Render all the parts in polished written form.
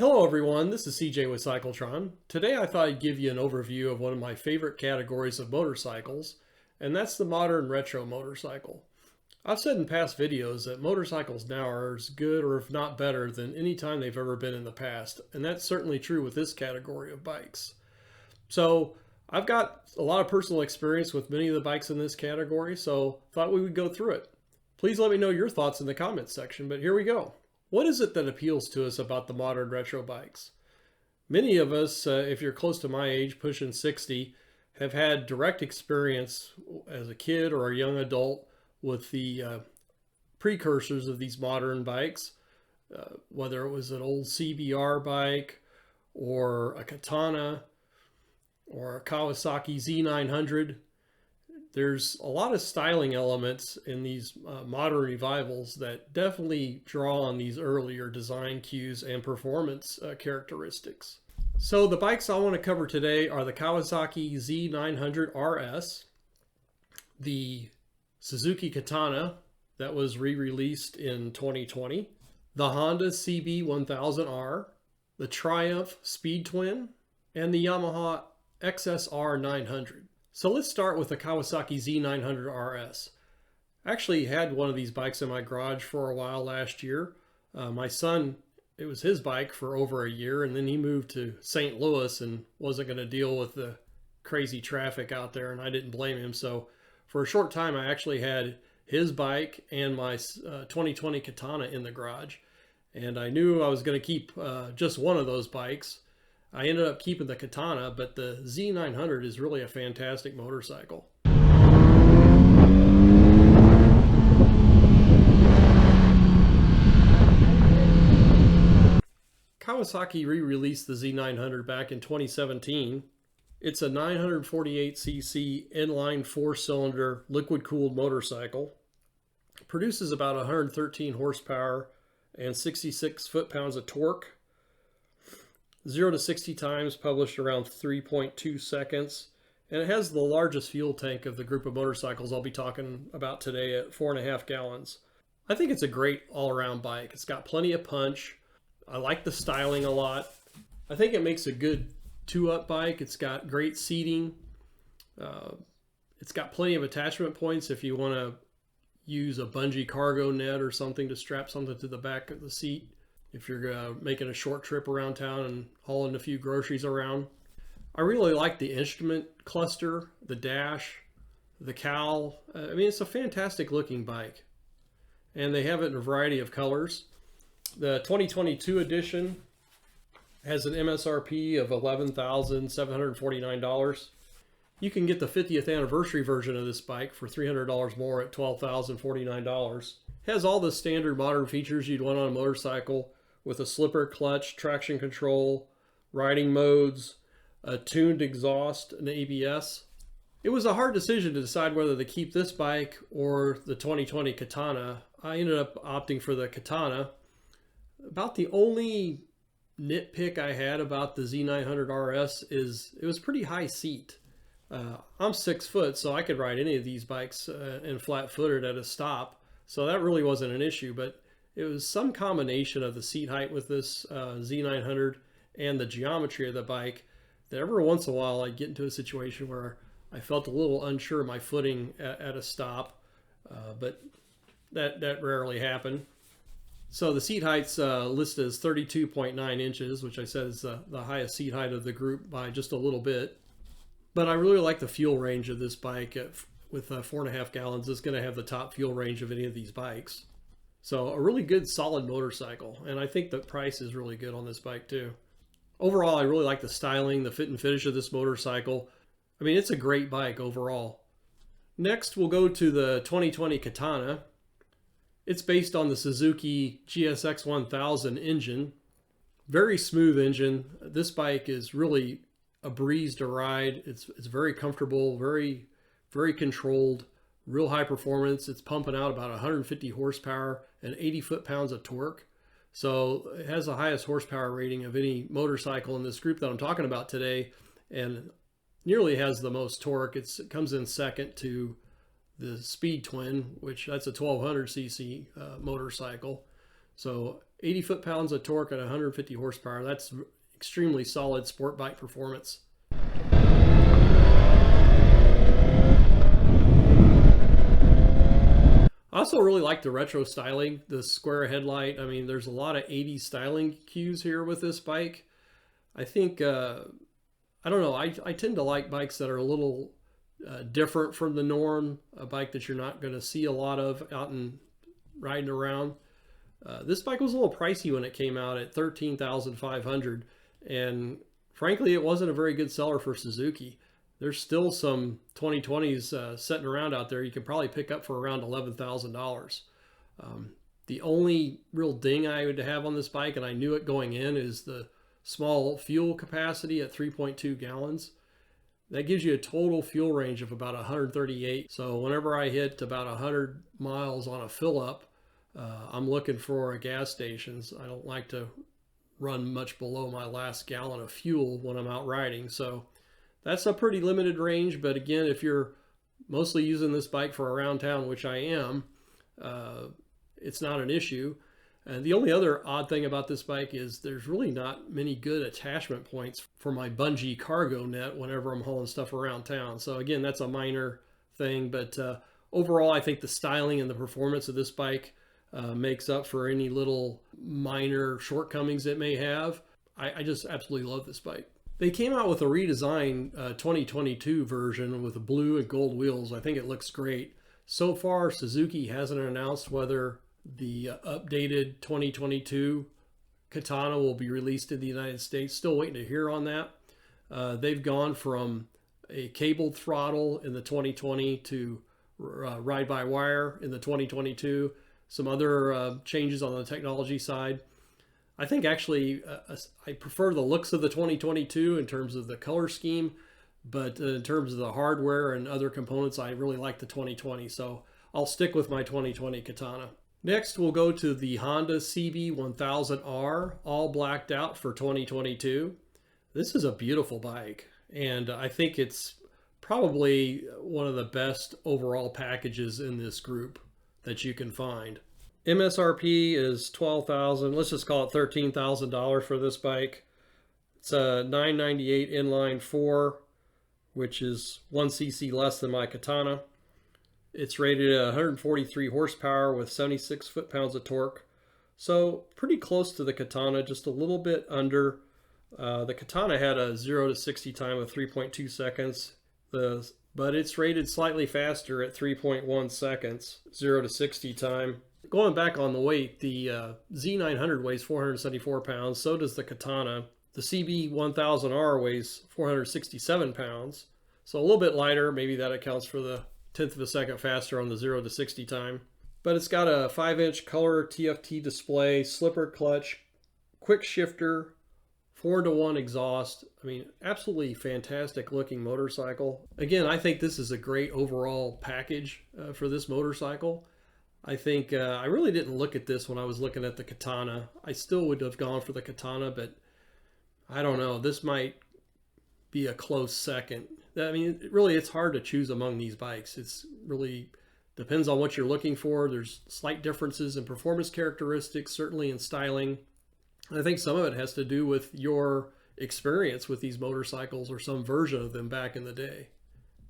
Hello everyone, this is CJ with Cyclotron. Today I thought I'd give you an overview of one of my favorite categories of motorcycles, and that's the modern retro motorcycle. I've said in past videos that motorcycles now are as good or if not better than any time they've ever been in the past, and that's certainly true with this category of bikes. So I've got a lot of personal experience with many of the bikes in this category, so thought we would go through it. Please let me know your thoughts in the comments section, but here we go. What is it that appeals to us about the modern retro bikes? Many of us, if you're close to my age, pushing 60, have had direct experience as a kid or a young adult with the precursors of these modern bikes, whether it was an old CBR bike or a Katana or a Kawasaki Z900. There's a lot of styling elements in these modern revivals that definitely draw on these earlier design cues and performance characteristics. So the bikes I want to cover today are the Kawasaki Z900 RS, the Suzuki Katana that was re-released in 2020, the Honda CB1000R, the Triumph Speed Twin, and the Yamaha XSR 900. So let's start with the Kawasaki Z900 RS. I actually had one of these bikes in my garage for a while last year. My son, it was his bike for over a year, and then he moved to St. Louis and wasn't going to deal with the crazy traffic out there, and I didn't blame him. So for a short time, I actually had his bike and my 2020 Katana in the garage, and I knew I was going to keep just one of those bikes. I ended up keeping the Katana, but the Z900 is really a fantastic motorcycle. Kawasaki re-released the Z900 back in 2017. It's a 948cc inline four-cylinder liquid-cooled motorcycle. It produces about 113 horsepower and 66 foot-pounds of torque. 0 to 60 times published around 3.2 seconds, and it has the largest fuel tank of the group of motorcycles I'll be talking about today at 4.5 gallons. I think it's a great all-around bike. It's got plenty of punch. I like the styling a lot. I think it makes a good two-up bike. It's got great seating. It's got plenty of attachment points if you want to use a bungee cargo net or something to strap something to the back of the seat. If you're making a short trip around town and hauling a few groceries around. I really like the instrument cluster, the dash, the cowl. I mean, it's a fantastic looking bike. And they have it in a variety of colors. The 2022 edition has an MSRP of $11,749. You can get the 50th anniversary version of this bike for $300 more at $12,049. It has all the standard modern features you'd want on a motorcycle, with a slipper clutch, traction control, riding modes, a tuned exhaust, and ABS. It was a hard decision to decide whether to keep this bike or the 2020 Katana. I ended up opting for the Katana. About the only nitpick I had about the Z900 RS is it was pretty high seat. I'm 6 foot, so I could ride any of these bikes and flat-footed at a stop, so that really wasn't an issue, but it was some combination of the seat height with this Z900 and the geometry of the bike that every once in a while I'd get into a situation where I felt a little unsure of my footing at a stop, but that rarely happened. So the seat height's listed as 32.9 inches, which I said is the highest seat height of the group by just a little bit. But I really like the fuel range of this bike. With 4.5 gallons, it's going to have the top fuel range of any of these bikes. So a really good solid motorcycle, and I think the price is really good on this bike too. Overall, I really like the styling, the fit and finish of this motorcycle. I mean, it's a great bike overall. Next, we'll go to the 2020 Katana. It's based on the Suzuki GSX 1000 engine. Very smooth engine. This bike is really a breeze to ride. It's very comfortable, very controlled. Real high performance. It's pumping out about 150 horsepower and 80 foot-pounds of torque. So it has the highest horsepower rating of any motorcycle in this group that I'm talking about today, and nearly has the most torque. It comes in second to the Speed Twin, which that's a 1200cc motorcycle. So 80 foot-pounds of torque and 150 horsepower. That's extremely solid sport bike performance. I also really like the retro styling, the square headlight. I mean, there's a lot of 80s styling cues here with this bike. I think, I don't know, I tend to like bikes that are a little different from the norm, a bike that you're not going to see a lot of out and riding around. This bike was a little pricey when it came out at $13,500, and frankly, it wasn't a very good seller for Suzuki. There's still some 2020s sitting around out there you can probably pick up for around $11,000. The only real ding I would have on this bike, and I knew it going in, is the small fuel capacity at 3.2 gallons. That gives you a total fuel range of about 138. So whenever I hit about 100 miles on a fill up, I'm looking for a gas stations. I don't like to run much below my last gallon of fuel when I'm out riding. So that's a pretty limited range, but again, if you're mostly using this bike for around town, which I am, it's not an issue. And the only other odd thing about this bike is there's really not many good attachment points for my bungee cargo net whenever I'm hauling stuff around town. So again, that's a minor thing, but overall, I think the styling and the performance of this bike makes up for any little minor shortcomings it may have. I just absolutely love this bike. They came out with a redesigned 2022 version with the blue and gold wheels. I think it looks great. So far, Suzuki hasn't announced whether the updated 2022 Katana will be released in the United States. Still waiting to hear on that. They've gone from a cabled throttle in the 2020 to ride-by-wire in the 2022. Some other changes on the technology side. I think actually I prefer the looks of the 2022 in terms of the color scheme, but in terms of the hardware and other components, I really like the 2020. So I'll stick with my 2020 Katana. Next, we'll go to the Honda CB1000R, all blacked out for 2022. This is a beautiful bike, and I think it's probably one of the best overall packages in this group that you can find. MSRP is $12,000. Let's just call it $13,000 for this bike. It's a 998 inline 4, which is 1 cc less than my Katana. It's rated at 143 horsepower with 76 foot-pounds of torque. So pretty close to the Katana, just a little bit under. The Katana had a 0 to 60 time of 3.2 seconds, but it's rated slightly faster at 3.1 seconds, 0 to 60 time. Going back on the weight, the Z900 weighs 474 pounds, so does the Katana. The CB1000R weighs 467 pounds, so a little bit lighter. Maybe that accounts for the 1/10 of a second faster on the 0 to 60 time. But it's got a 5-inch color TFT display, slipper clutch, quick shifter, 4-to-1 exhaust. I mean, absolutely fantastic looking motorcycle. Again, I think this is a great overall package for this motorcycle. I think I really didn't look at this when I was looking at the Katana. I still would have gone for the Katana, but I don't know. This might be a close second. I mean, really, it's hard to choose among these bikes. It's really depends on what you're looking for. There's slight differences in performance characteristics, certainly in styling. I think some of it has to do with your experience with these motorcycles or some version of them back in the day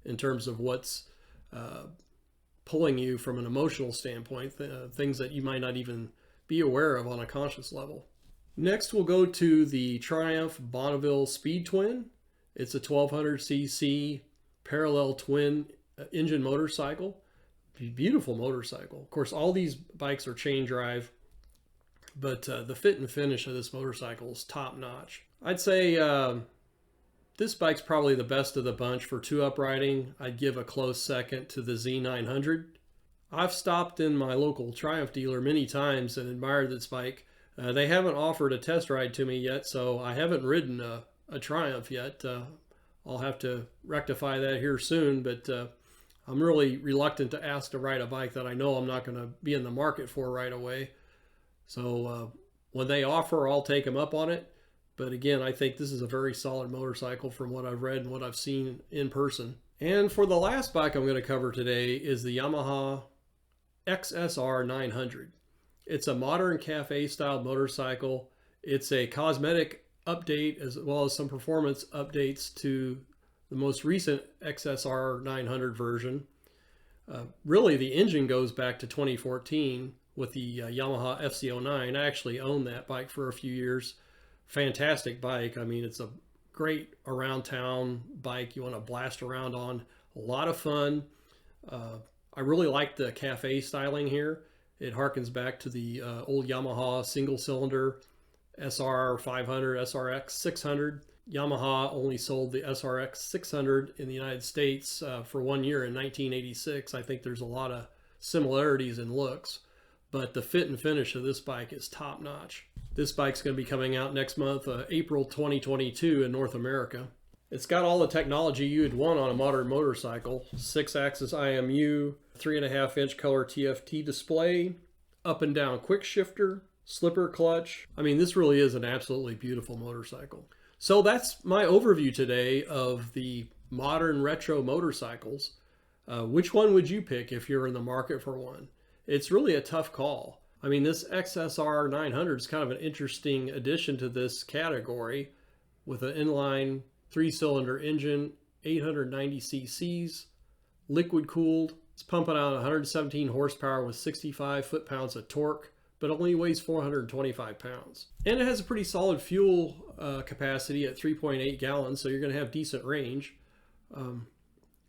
in terms of what's pulling you from an emotional standpoint, things that you might not even be aware of on a conscious level. Next, we'll go to the Triumph Bonneville Speed Twin. It's a 1200cc parallel twin engine motorcycle. Beautiful motorcycle. Of course, all these bikes are chain drive, but the fit and finish of this motorcycle is top notch. I'd say this bike's probably the best of the bunch for two-up riding. I'd give a close second to the Z900. I've stopped in my local Triumph dealer many times and admired this bike. They haven't offered a test ride to me yet, so I haven't ridden a Triumph yet. I'll have to rectify that here soon, but I'm really reluctant to ask to ride a bike that I know I'm not going to be in the market for right away. So when they offer, I'll take them up on it. But again, I think this is a very solid motorcycle from what I've read and what I've seen in person. And for the last bike I'm going to cover today is the Yamaha XSR 900. It's a modern cafe style motorcycle. It's a cosmetic update as well as some performance updates to the most recent XSR 900 version. Really, the engine goes back to 2014 with the Yamaha FC09. I actually owned that bike for a few years. Fantastic bike. I mean, it's a great around town bike you want to blast around on. A lot of fun. I really like the cafe styling here. It harkens back to the old Yamaha single cylinder SR 500, SRX 600. Yamaha only sold the SRX 600 in the United States for 1 year in 1986. I think there's a lot of similarities in looks, but the fit and finish of this bike is top notch. This bike's going to be coming out next month, April 2022 in North America. It's got all the technology you'd want on a modern motorcycle. 6-axis IMU, 3.5-inch color TFT display, up and down quick shifter, slipper clutch. I mean, this really is an absolutely beautiful motorcycle. So that's my overview today of the modern retro motorcycles. Which one would you pick if you're in the market for one? It's really a tough call. I mean, this XSR 900 is kind of an interesting addition to this category with an inline 3-cylinder engine, 890 cc's, liquid cooled. It's pumping out 117 horsepower with 65 foot-pounds of torque, but only weighs 425 pounds. And it has a pretty solid fuel capacity at 3.8 gallons, so you're going to have decent range.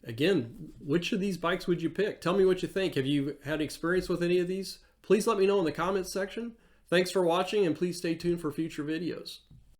Again, which of these bikes would you pick? Tell me what you think. Have you had experience with any of these? Please let me know in the comments section. Thanks for watching, and please stay tuned for future videos.